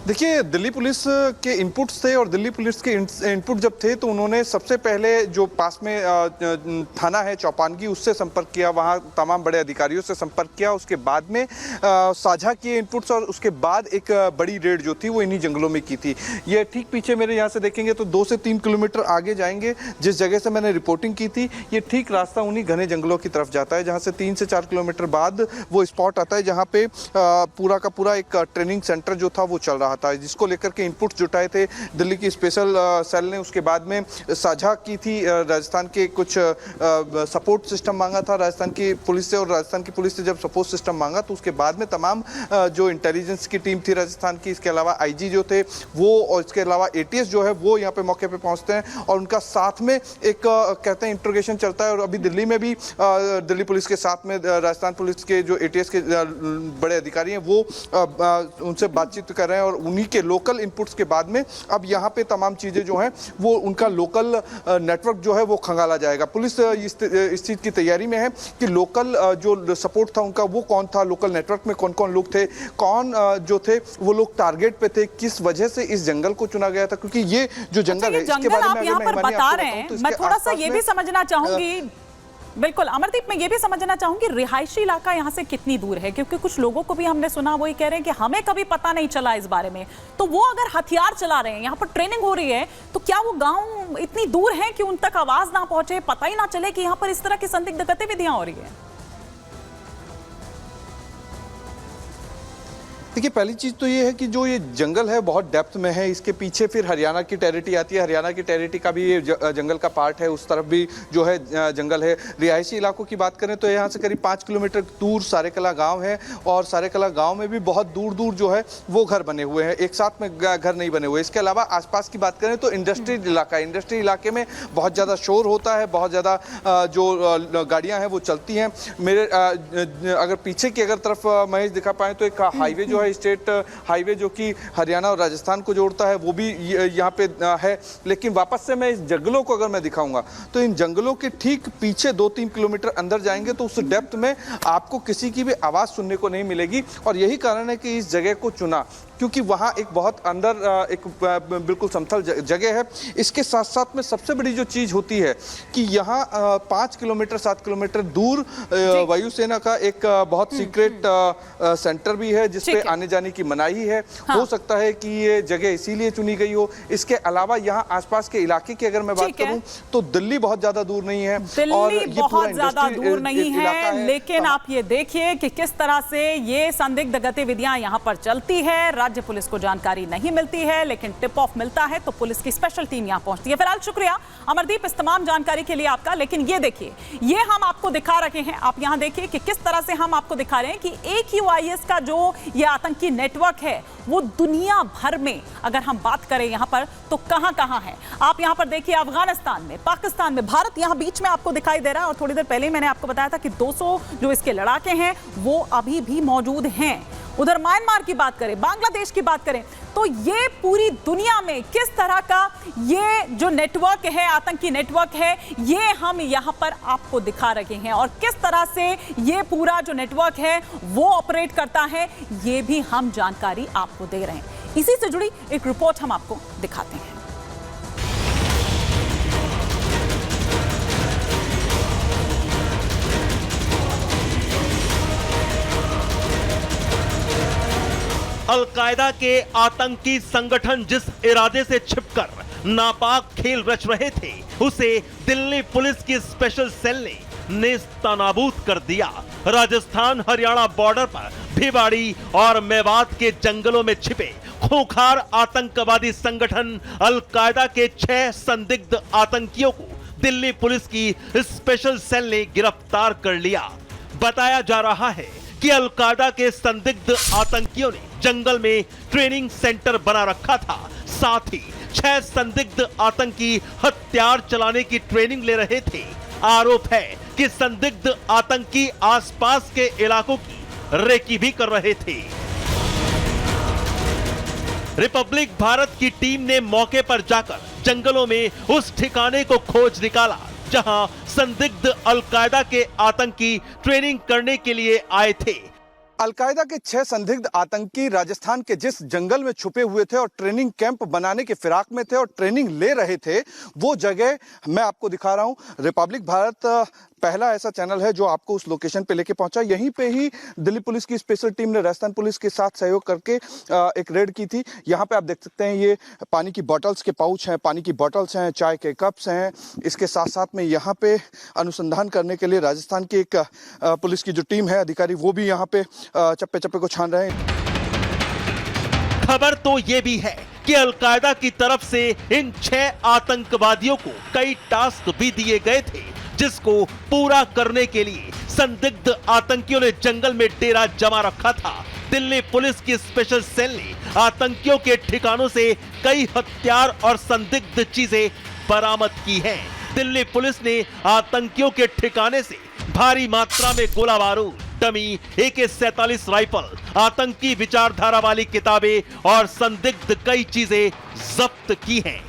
देखिए, दिल्ली पुलिस के इनपुट्स थे और दिल्ली पुलिस के इनपुट जब थे तो उन्होंने सबसे पहले जो पास में थाना है चौपानगी उससे संपर्क किया, वहाँ तमाम बड़े अधिकारियों से संपर्क किया। उसके बाद में साझा किए इनपुट्स और उसके बाद एक बड़ी रेड जो थी वो इन्हीं जंगलों में की थी। ये ठीक पीछे मेरे यहाँ से देखेंगे तो 2 से 3 किलोमीटर आगे जाएंगे, जिस जगह से मैंने रिपोर्टिंग की थी ये ठीक रास्ता उन्हीं घने जंगलों की तरफ जाता है, जहाँ से 3 से 4 किलोमीटर बाद वो स्पॉट आता है जहाँ पे पूरा का पूरा एक ट्रेनिंग सेंटर जो था वो चल रहा था, जिसको लेकर के इनपुट्स जुटाए थे दिल्ली की स्पेशल सेल ने। उसके बाद में साझा की थी राजस्थान के कुछ सपोर्ट सिस्टम मांगा था राजस्थान की पुलिस से, और राजस्थान की पुलिस से जब सपोर्ट सिस्टम मांगा तो उसके बाद में तमाम जो इंटेलिजेंस की टीम थी राजस्थान की, इसके अलावा आईजी जो थे वो, और इसके अलावा एटीएस जो है वो यहाँ पे मौके पे पहुंचते हैं और उनका साथ में एक कहते हैं इंट्रोगेशन चलता है। और अभी दिल्ली में भी दिल्ली पुलिस के साथ में राजस्थान पुलिस के जो एटीएस के बड़े अधिकारी हैं वो उनसे बातचीत कर रहे हैं और उन्हीं के लोकल इनपुट्स के बाद में अब यहाँ पे तमाम चीज़ें जो हैं वो उनका लोकल नेटवर्क जो है वो खंगाला जाएगा। पुलिस इस चीज़ की तैयारी में है कि लोकल जो सपोर्ट था उनका वो कौन था, लोकल नेटवर्क में कौन कौन लोग थे, कौन जो थे वो लोग टारगेट पे थे, किस वजह से इस जंगल को चुना गया था, क्योंकि ये जो जंगल है इसके बारे में यहाँ पर बता रहे हैं, मैं थोड़ा सा ये भी समझना चाहूंगी। बिल्कुल अमरदीप, मैं ये भी समझना चाहूंगी रिहायशी इलाका यहाँ से कितनी दूर है, क्योंकि कुछ लोगों को भी हमने सुना वो ये कह रहे हैं कि हमें कभी पता नहीं चला इस बारे में। तो वो अगर हथियार चला रहे हैं, यहाँ पर ट्रेनिंग हो रही है, तो क्या वो गांव इतनी दूर है कि उन तक आवाज ना पहुंचे, पता ही ना चले कि यहाँ पर इस तरह की संदिग्ध गतिविधियां हो रही है? देखिए, पहली चीज़ तो ये है कि जो ये जंगल है बहुत डेप्थ में है, इसके पीछे फिर हरियाणा की टेरिटरी आती है, हरियाणा की टेरिटरी का भी ये जंगल का पार्ट है, उस तरफ भी जो है जंगल है। रिहायशी इलाकों की बात करें तो यहाँ से करीब 5 किलोमीटर दूर सारेकला गांव है और सारेकला गांव में भी बहुत दूर दूर जो है वो घर बने हुए हैं, एक साथ में घर नहीं बने हुए। इसके अलावा आसपास की बात करें तो इंडस्ट्रियल इलाका है, इंडस्ट्री इलाके में बहुत ज़्यादा शोर होता है, बहुत ज़्यादा जो गाड़ियाँ हैं वो चलती हैं। मेरे अगर पीछे की अगर तरफ महेश दिखा पाएँ तो एक हाईवे जो स्टेट हाईवे जो कि हरियाणा और राजस्थान को जोड़ता है वो भी यहाँ पे है। लेकिन वापस से मैं इस जंगलों को अगर मैं दिखाऊंगा तो इन जंगलों के ठीक पीछे 2-3 किलोमीटर अंदर जाएंगे तो उस डेप्थ में आपको किसी की भी आवाज़ सुनने को नहीं मिलेगी। और यही कारण है कि इस जगह को चुना, क्योंकि वहाँ एक बहुत अंदर एक बिल्कुल समतल जगह है। इसके साथ साथ में सबसे बड़ी जो चीज़ होती है कि यहाँ 5 किलोमीटर 7 किलोमीटर दूर वायुसेना का एक बहुत सीक्रेट सेंटर भी है जिसपे आने जाने की मनाही है। हाँ। हो सकता है कि ये जगह इसीलिए चुनी गई हो। इसके अलावा यहाँ आसपास के इलाके की अगर मैं बात करूँ तो दिल्ली बहुत ज्यादा दूर नहीं है, और ये बहुत ज्यादा दूर नहीं है, लेकिन आप ये देखिए कि किस तरह से ये संदिग्ध गतिविधियां यहाँ पर चलती है। राज्य पुलिस को जानकारी नहीं मिलती है, लेकिन टिप ऑफ मिलता है तो पुलिस की स्पेशल टीम यहाँ पहुंचती है। फिलहाल शुक्रिया अमरदीप इस तमाम जानकारी के लिए आपका। लेकिन ये देखिए, ये हम आपको दिखा रहे हैं, आप यहाँ देखिए कि किस तरह से हम आपको दिखा रहे हैं कि AQIS का जो ये आतंकी नेटवर्क है वो दुनिया भर में अगर हम बात करें यहाँ पर तो कहां है। आप यहाँ पर देखिए, अफगानिस्तान में, पाकिस्तान में, भारत यहाँ बीच में आपको दिखाई दे रहा है। और थोड़ी देर पहले मैंने आपको बताया था कि 200 जो इसके लड़ाके हैं वो अभी भी मौजूद हैं। उधर म्यांमार की बात करें, बांग्लादेश की बात करें, तो ये पूरी दुनिया में किस तरह का ये जो नेटवर्क है, आतंकी नेटवर्क है, ये हम यहाँ पर आपको दिखा रहे हैं। और किस तरह से ये पूरा जो नेटवर्क है वो ऑपरेट करता है ये भी हम जानकारी आपको दे रहे हैं। इसी से जुड़ी एक रिपोर्ट हम आपको दिखाते हैं। अलकायदा के आतंकी संगठन जिस इरादे से छिपकर नापाक खेल रच रहे थे उसे दिल्ली पुलिस की स्पेशल सेल ने नेस्तनाबूद कर दिया। राजस्थान हरियाणा बॉर्डर पर भिवाड़ी और मेवात के जंगलों में छिपे खूंखार आतंकवादी संगठन अलकायदा के 6 संदिग्ध आतंकियों को दिल्ली पुलिस की स्पेशल सेल ने गिरफ्तार कर लिया। बताया जा रहा है कि अलकायदा के संदिग्ध आतंकियों ने जंगल में ट्रेनिंग सेंटर बना रखा था। साथ ही 6 संदिग्ध आतंकी हथियार चलाने की ट्रेनिंग ले रहे थे। आरोप है कि संदिग्ध आतंकी आसपास के इलाकों की रेकी भी कर रहे थे। रिपब्लिक भारत की टीम ने मौके पर जाकर जंगलों में उस ठिकाने को खोज निकाला जहां संदिग्ध अलकायदा के आतंकी ट्रेनिंग करने के लिए आए थे। अलकायदा के 6 संदिग्ध आतंकी राजस्थान के जिस जंगल में छुपे हुए थे और ट्रेनिंग कैंप बनाने के फिराक में थे और ट्रेनिंग ले रहे थे, वो जगह मैं आपको दिखा रहा हूं। रिपब्लिक भारत पहला ऐसा चैनल है जो आपको उस लोकेशन पे लेके पहुंचा। यहीं पे ही दिल्ली पुलिस की स्पेशल टीम ने राजस्थान पुलिस के साथ सहयोग करके एक रेड की थी। यहाँ पे आप देख सकते हैं ये पानी की बॉटल्स के पाउच हैं, पानी की बॉटल्स हैं, चाय के कप्स हैं। इसके साथ साथ में यहाँ पे अनुसंधान करने के लिए राजस्थान की एक पुलिस की जो टीम है, अधिकारी, वो भी यहाँ पे चप्पे चप्पे को छान रहे हैं। खबर तो ये भी है कि अलकायदा की तरफ से इन 6 आतंकवादियों को कई टास्क भी दिए गए थे, जिसको पूरा करने के लिए संदिग्ध आतंकियों ने जंगल में डेरा जमा रखा था। दिल्ली पुलिस की स्पेशल सेल ने आतंकियों के ठिकानों से कई हथियार और संदिग्ध चीजें बरामद की हैं। दिल्ली पुलिस ने आतंकियों के ठिकाने से भारी मात्रा में गोला बारूद, डमी, AK-47 राइफल, आतंकी विचारधारा वाली किताबें और संदिग्ध कई चीजें जब्त की हैं।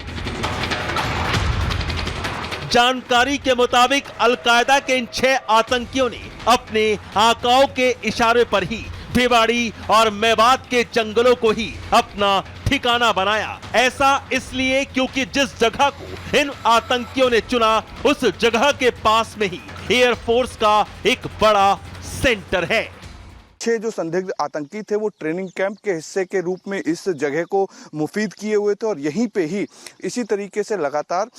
जानकारी के मुताबिक अलकायदा के इन 6 आतंकियों ने अपने आकाओं के इशारे पर ही भिवाड़ी और मेवात के जंगलों को ही अपना ठिकाना बनाया। ऐसा इसलिए क्योंकि जिस जगह को इन आतंकियों ने चुना, उस जगह के पास में ही एयरफोर्स का एक बड़ा सेंटर है। 6 जो संदिग्ध आतंकी थे वो ट्रेनिंग कैंप के हिस्से के रूप में इस जगह को मुफीद किए हुए थे और यहीं पे ही इसी तरीके से लगातार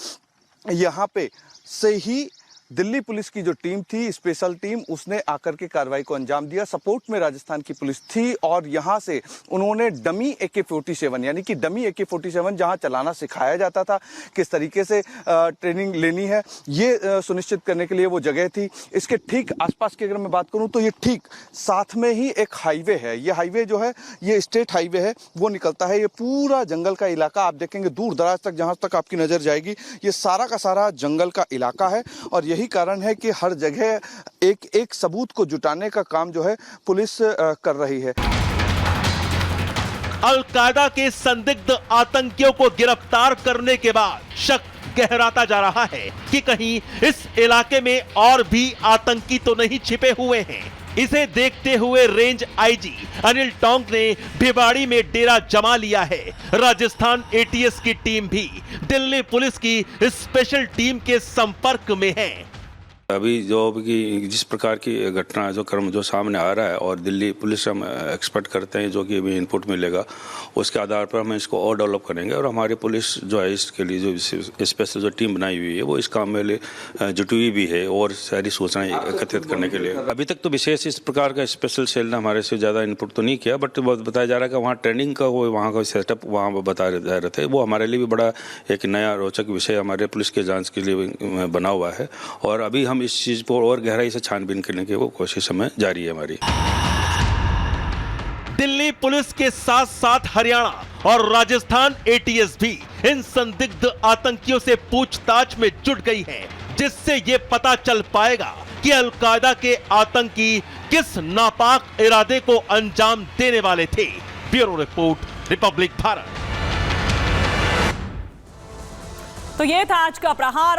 यहाँ पे से ही दिल्ली पुलिस की जो टीम थी, स्पेशल टीम, उसने आकर के कार्रवाई को अंजाम दिया। सपोर्ट में राजस्थान की पुलिस थी और यहाँ से उन्होंने डमी AK-47 यानी कि डमी AK-47 जहाँ चलाना सिखाया जाता था, किस तरीके से ट्रेनिंग लेनी है, ये सुनिश्चित करने के लिए वो जगह थी। इसके ठीक आसपास की अगर मैं बात करूँ तो ये ठीक साथ में ही एक हाईवे है। ये हाईवे जो है ये स्टेट हाईवे है, वो निकलता है। ये पूरा जंगल का इलाका आप देखेंगे दूर दराज तक, जहाँ तक आपकी नज़र जाएगी, ये सारा का सारा जंगल का इलाका है। और यही कारण है कि हर जगह एक सबूत को जुटाने का काम जो है पुलिस कर रही है। अलकायदा के संदिग्ध आतंकियों को गिरफ्तार करने के बाद शक गहराता जा रहा है कि कहीं इस इलाके में और भी आतंकी तो नहीं छिपे हुए हैं। इसे देखते हुए रेंज IG अनिल टोंक ने भिवाड़ी में डेरा जमा लिया है। राजस्थान ATS की टीम भी दिल्ली पुलिस की स्पेशल टीम के संपर्क में है। अभी जो कि जिस प्रकार की घटना जो क्रम जो सामने आ रहा है और दिल्ली पुलिस हम एक्सपेक्ट करते हैं जो कि अभी इनपुट मिलेगा, उसके आधार पर हम इसको और डेवलप करेंगे और हमारी पुलिस जो है इसके लिए जो स्पेशल जो टीम बनाई हुई है वो इस काम में जुटी हुई भी है और सारी सूचनाएं एकत्रित करने के लिए। अभी तक तो विशेष इस प्रकार का स्पेशल सेल ने हमारे से ज़्यादा इनपुट तो नहीं किया, बट बताया जा रहा है कि वहाँ ट्रेनिंग का वो वहाँ का सेटअप वहाँ बता रहे थे। वो हमारे लिए भी बड़ा एक नया रोचक विषय हमारे पुलिस के जाँच के लिए बना हुआ है और अभी हम इस चीज को और गहराई से छानबीन करने की वो कोशिश हमें जारी है हमारी। दिल्ली पुलिस के साथ साथ हरियाणा और राजस्थान ATS भी इन संदिग्ध आतंकियों से पूछताछ में जुट गई है, जिससे ये पता चल पाएगा कि अलकायदा के आतंकी किस नापाक इरादे को अंजाम देने वाले थे। Bureau report, Republic Bharat. तो ये था आज का प्रहार।